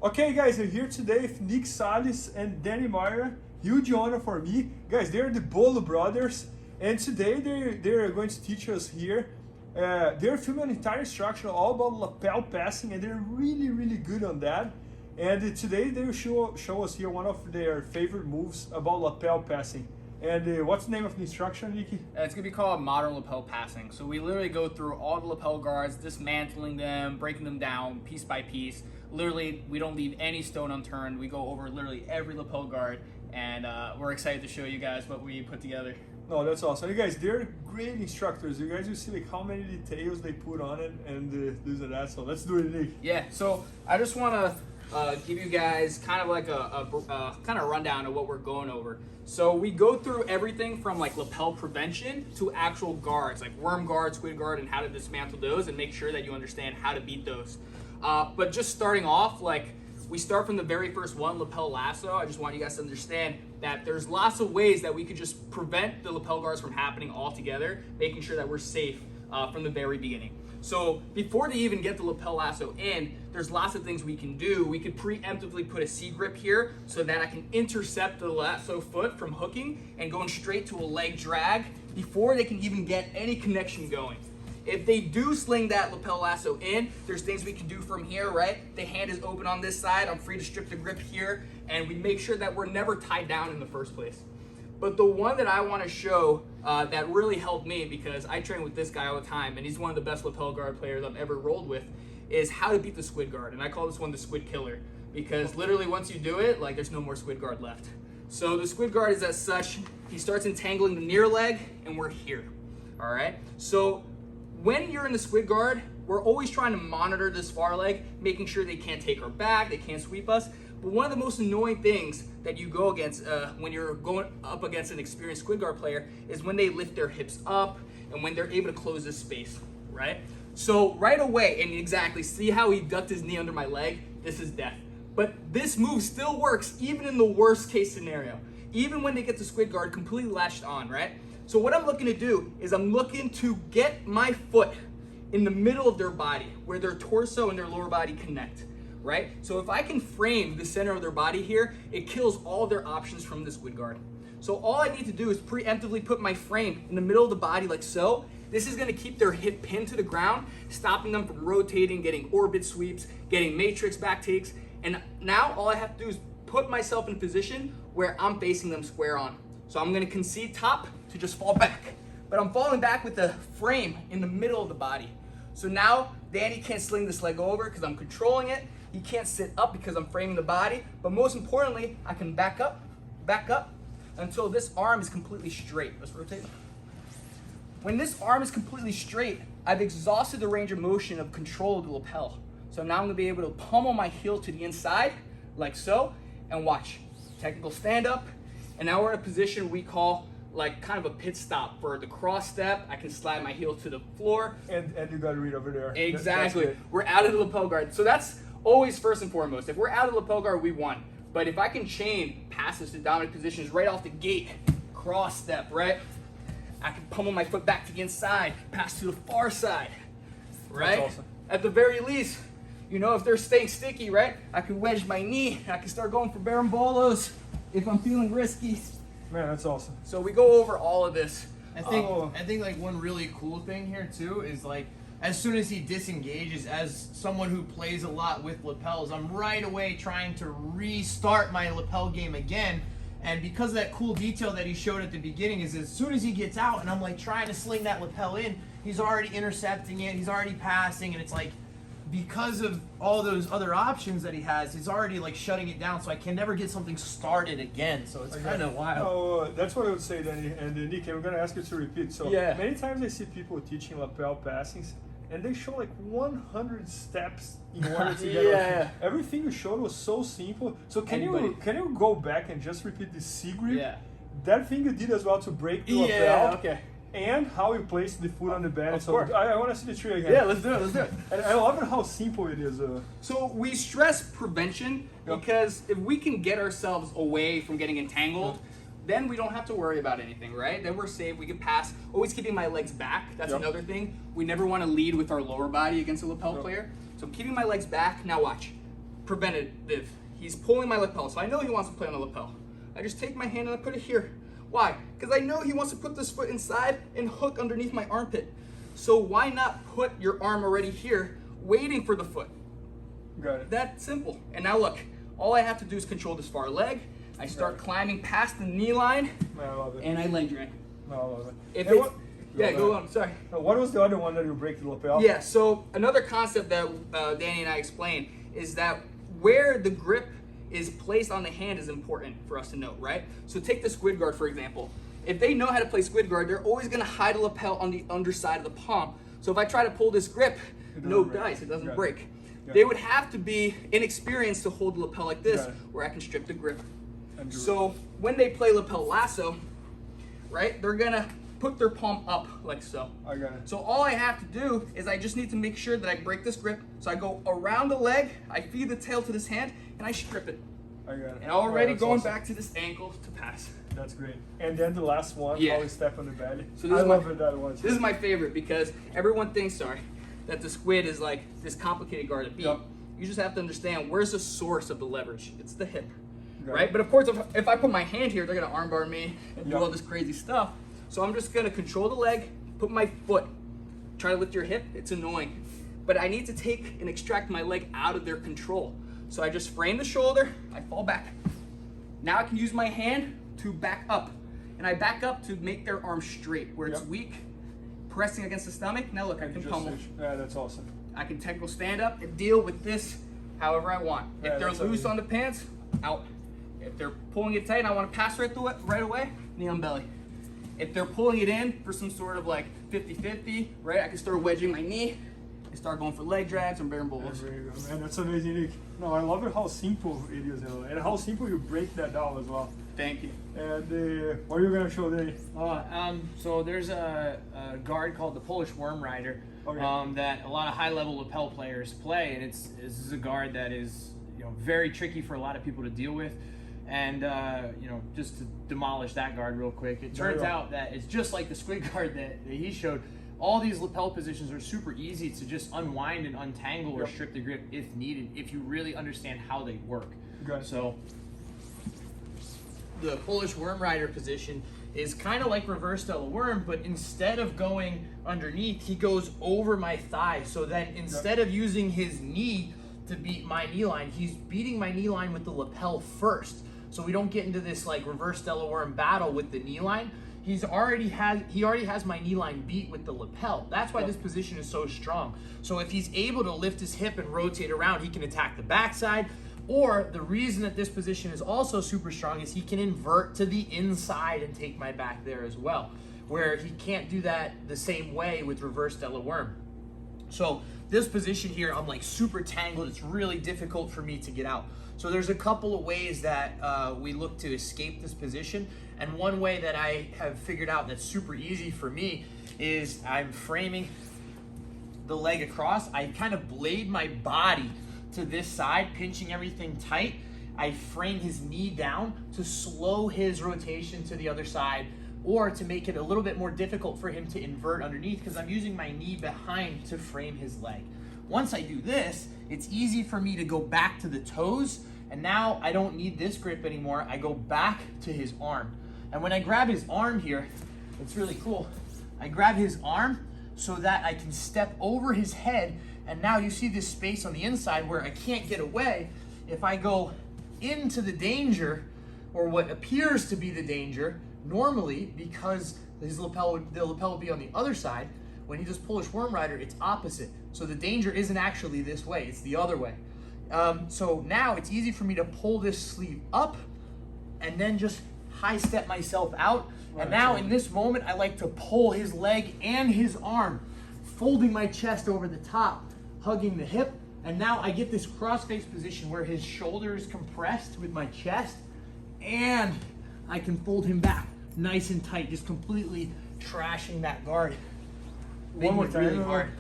Okay guys, we're here today with Nick Salles and Danny Maira. Huge honor for me. Guys, they're the Bolo brothers, and today they're going to teach us here. They're filming an entire instruction all about lapel passing, and they're really good on that. And today they will show us here one of their favorite moves about lapel passing. And what's the name of the instruction, Nikki? It's going to be called modern lapel passing. So we literally go through all the lapel guards, dismantling them, breaking them down piece by piece. Literally, we don't leave any stone unturned. We go over literally every lapel guard, and we're excited to show you guys what we put together. No, that's awesome. You guys, they're great instructors. You guys will see like how many details they put on it and this and that. So let's do it, Nick. Yeah, so I just want to give you guys kind of like a kind of rundown of what we're going over. So we go through everything from like lapel prevention to actual guards, like worm guard, squid guard, and how to dismantle those and make sure that you understand how to beat those. But just starting off, like we start from the very first one, lapel lasso. I just want you guys to understand that there's lots of ways that we could just prevent the lapel guards from happening altogether, making sure that we're safe from the very beginning. So before they even get the lapel lasso in, there's lots of things we can do. We could preemptively put a C-grip here so that I can intercept the lasso foot from hooking and going straight to a leg drag before they can even get any connection going. If they do sling that lapel lasso in, there's things we can do from here, right? The hand is open on this side. I'm free to strip the grip here, and we make sure that we're never tied down in the first place. But the one that I want to show that really helped me, because I train with this guy all the time, and he's one of the best lapel guard players I've ever rolled with, is how to beat the squid guard. And I call this one the squid killer, because literally once you do it, like there's no more squid guard left. So the squid guard is as such, he starts entangling the near leg, and we're here, all right? So when you're in the squid guard, we're always trying to monitor this far leg, making sure they can't take our back, they can't sweep us. But one of the most annoying things that you go against when you're going up against an experienced squid guard player is when they lift their hips up and when they're able to close this space, right? So right away, and exactly, see how he ducked his knee under my leg? This is death. But this move still works even in the worst case scenario, even when they get the squid guard completely latched on, right? So what I'm looking to do is I'm looking to get my foot in the middle of their body where their torso and their lower body connect, right? So if I can frame the center of their body here, it kills all their options from the squid guard. So all I need to do is preemptively put my frame in the middle of the body like so. This is gonna keep their hip pinned to the ground, stopping them from rotating, getting orbit sweeps, getting matrix back takes. And now all I have to do is put myself in a position where I'm facing them square on. So I'm gonna concede top to just fall back. But I'm falling back with the frame in the middle of the body. So now Danny can't sling this leg over because I'm controlling it. He can't sit up because I'm framing the body. But most importantly, I can back up until this arm is completely straight. Let's rotate. When this arm is completely straight, I've exhausted the range of motion of control of the lapel. So now I'm gonna be able to pummel my heel to the inside, like so, and watch. Technical stand up. And now we're in a position we call like kind of a pit stop for the cross step. I can slide my heel to the floor. And you got to read over there. Exactly. We're out of the lapel guard. So that's always first and foremost. If we're out of the lapel guard, we won. But if I can chain passes to dominant positions right off the gate, cross step, right? I can pummel my foot back to the inside, pass to the far side, right? That's awesome. At the very least, you know, if they're staying sticky, right? I can wedge my knee. I can start going for barambolos if I'm feeling risky. Man, that's awesome. So we go over all of this. I think like one really cool thing here too is like as soon as he disengages, as someone who plays a lot with lapels, I'm right away trying to restart my lapel game again. And because of that cool detail that he showed at the beginning is as soon as he gets out and I'm like trying to sling that lapel in, he's already intercepting it, he's already passing, and it's like because of all those other options that he has, he's already like shutting it down, so I can never get something started again. So it's kind of wild. Oh, that's what I would say, Danny. And Nick, I'm gonna ask you to repeat. So Yeah. many times I see people teaching lapel passings, and they show like 100 steps in order to get Yeah. everything you showed was so simple. So can you go back and just repeat the C grip? Yeah. That thing you did as well to break the lapel. Yeah, okay. And how you place the foot on the bed. Of So course. I want to see the tree again. Yeah, let's do it, let's do it. And I love it how simple it is. So we stress prevention because if we can get ourselves away from getting entangled, then we don't have to worry about anything, right? Then we're safe, we can pass. Always keeping my legs back, that's another thing. We never want to lead with our lower body against a lapel player. So I'm keeping my legs back, now watch. preventative. He's pulling my lapel, so I know he wants to play on the lapel. I just take my hand and I put it here. Why? Because I know he wants to put this foot inside and hook underneath my armpit. So why not put your arm already here, waiting for the foot? Got it. That simple. And now look, all I have to do is control this far leg. I start climbing past the knee line, I love it. and I leg drag. I love it. If Hey, it's, yeah, go on. Sorry. What was the other one that you break the lapel? Yeah. So another concept that Danny and I explained is that where the grip is placed on the hand is important for us to know, right? So take the squid guard, for example. If they know how to play squid guard, they're always gonna hide a lapel on the underside of the palm. So if I try to pull this grip, no dice, it doesn't break. They would have to be inexperienced to hold the lapel like this, where I can strip the grip. So when they play lapel lasso, right, they're gonna put their palm up like so. I got it. So all I have to do is I just need to make sure that I break this grip. So I go around the leg, I feed the tail to this hand, and I strip it. I got it. And already going awesome. back to this ankle to pass. That's great. And then the last one, Yeah. always step on the belly. So this I is love it that one. This is my favorite because everyone thinks, that the squid is like this complicated guard to beat. Yep. You just have to understand where's the source of the leverage. It's the hip, Got right? it. But of course, if I put my hand here, they're gonna armbar me and do Yep. all this crazy stuff. So I'm just gonna control the leg, put my foot, try to lift your hip. It's annoying, but I need to take and extract my leg out of their control. So I just frame the shoulder, I fall back. Now I can use my hand to back up. And I back up to make their arm straight. Where it's Yep. weak, pressing against the stomach. Now look, I can pummel. Yeah, that's awesome. I can technical stand up and deal with this however I want. Yeah, If they're that's loose amazing. on the pants, out. If they're pulling it tight and I want to pass right away, knee on belly. If they're pulling it in for some sort of like 50-50, right, I can start wedging my knee and start going for leg drags or bear bowls. There you go, man. That's amazing, Nick. No, I love it how simple it is, and how simple you break that down as well. Thank you. And what are you gonna show today? So there's a guard called the Polish Worm Rider Okay. that a lot of high-level lapel players play, and this is a guard that is very tricky for a lot of people to deal with. And just to demolish that guard real quick, it turns out that it's just like the squid guard that he showed. All these lapel positions are super easy to just unwind and untangle or strip the grip if needed, if you really understand how they work. Okay. So the Polish Worm Rider position is kind of like reverse Stella Worm, but instead of going underneath, he goes over my thigh. So then instead of using his knee to beat my knee line, he's beating my knee line with the lapel first. So we don't get into this like reverse Stella Worm battle with the knee line. He already has my knee line beat with the lapel. That's why this position is so strong. So if he's able to lift his hip and rotate around, he can attack the backside. Or the reason that this position is also super strong is he can invert to the inside and take my back there as well, where he can't do that the same way with reverse Stella Worm. So this position here, I'm like super tangled. It's really difficult for me to get out. So there's a couple of ways that we look to escape this position. And one way that I have figured out that's super easy for me is I'm framing the leg across. I kind of blade my body to this side, pinching everything tight. I frame his knee down to slow his rotation to the other side, or to make it a little bit more difficult for him to invert underneath, because I'm using my knee behind to frame his leg. Once I do this, it's easy for me to go back to the toes, and now I don't need this grip anymore. I go back to his arm. And when I grab his arm here, it's really cool. I grab his arm so that I can step over his head, and now you see this space on the inside where I can't get away. If I go into the danger, or what appears to be the danger, normally, because the lapel would be on the other side, when he does Polish Worm Rider, it's opposite. So the danger isn't actually this way, it's the other way. So now it's easy for me to pull this sleeve up and then just high step myself out. And now in this moment, I like to pull his leg and his arm, folding my chest over the top, hugging the hip. And now I get this cross-face position where his shoulder is compressed with my chest, and I can fold him back nice and tight, just completely trashing that guard. One more time. Really hard.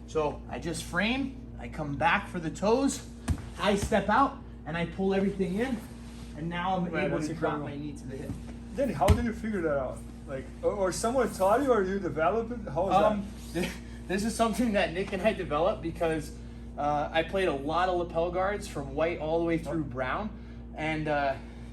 So I just frame, I come back for the toes, I step out, and I pull everything in, and now I'm able that's to drop incredible. my knee to the hip. Danny, how did you figure that out? Like, or someone taught you, or you developed it? How was that? This is something that Nick and I developed because I played a lot of lapel guards from white all the way through brown, and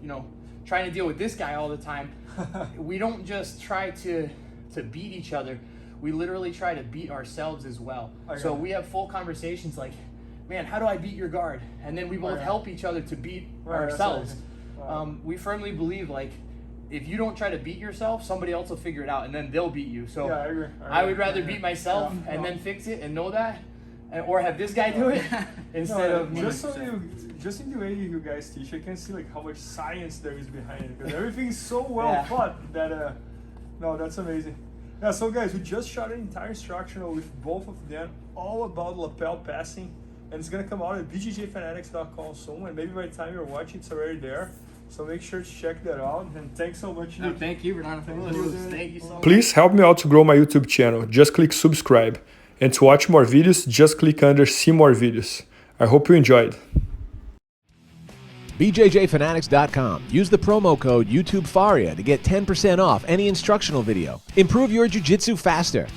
you know, trying to deal with this guy all the time. We don't just try to beat each other. We literally try to beat ourselves as well. So we have full conversations like, man, how do I beat your guard? And then we both help each other to beat ourselves. We firmly believe, like, if you don't try to beat yourself, somebody else will figure it out, and then they'll beat you. So I agree. I would rather beat myself and then fix it and know that, or have this guy do it instead of just in the way you guys teach, I can see like how much science there is behind it, because everything is so well thought that no, that's amazing. Yeah, so guys, we just shot an entire instructional with both of them, all about lapel passing, and it's gonna come out at IBJJFanatics.com soon, and maybe by the time you're watching, it's already there. So make sure to check that out, and thanks so much. No, thank you, Bernardo. Thank you so much. Please help me out to grow my YouTube channel. Just click subscribe, and to watch more videos, just click under see more videos. I hope you enjoyed. BJJFanatics.com. Use the promo code YouTubeFaria to get 10% off any instructional video. Improve your jiu-jitsu faster.